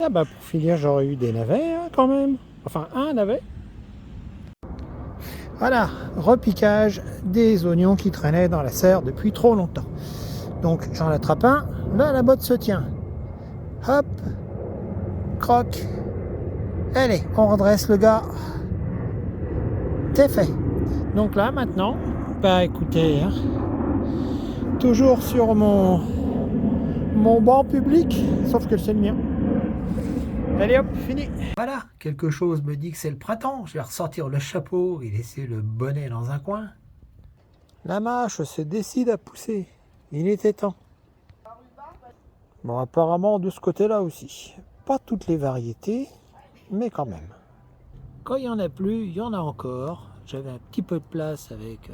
Ah bah pour finir, j'aurais eu des navets hein, quand même. Enfin, un navet. Voilà, repiquage des oignons qui traînaient dans la serre depuis trop longtemps. Donc j'en attrape un, là la botte se tient. Hop, croc. Allez, on redresse le gars. C'est fait. Donc là maintenant, bah écoutez, hein, toujours sur mon banc public, sauf que c'est le mien. Allez hop, fini. Voilà, quelque chose me dit que c'est le printemps. Je vais ressortir le chapeau et laisser le bonnet dans un coin. La mâche se décide à pousser. Il était temps. Bon, apparemment de ce côté-là aussi. Pas toutes les variétés, mais quand même. Quand il n'y en a plus, il y en a encore. J'avais un petit peu de place avec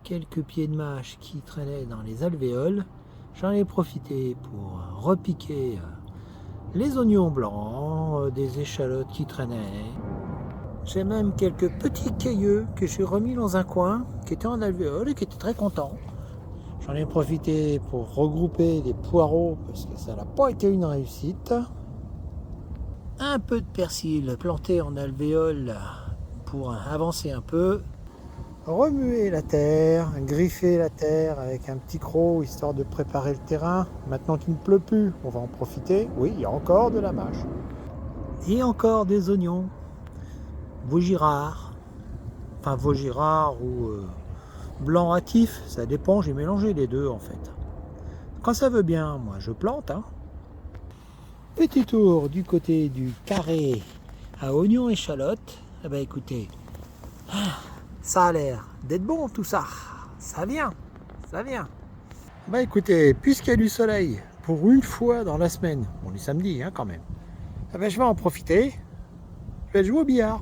quelques pieds de mâche qui traînaient dans les alvéoles. J'en ai profité pour repiquer les oignons blancs, des échalotes qui traînaient. J'ai même quelques petits cailleux que j'ai remis dans un coin, qui étaient en alvéole et qui étaient très contents. J'en ai profité pour regrouper les poireaux parce que ça n'a pas été une réussite. Un peu de persil planté en alvéole pour avancer un peu. Remuer la terre, griffer la terre avec un petit croc histoire de préparer le terrain. Maintenant qu'il ne pleut plus, on va en profiter. Oui, il y a encore de la mâche. Et encore des oignons. Vaugirard. Enfin, Vaugirard ou blanc hâtif, ça dépend, j'ai mélangé les deux en fait. Quand ça veut bien, moi je plante. Hein. Petit tour du côté du carré à oignons et échalotes. Eh ben écoutez, ça a l'air d'être bon tout ça. Ça vient, ça vient. Bah écoutez, puisqu'il y a du soleil pour une fois dans la semaine, on est samedi hein, quand même, eh ben, je vais en profiter. Je vais jouer au billard.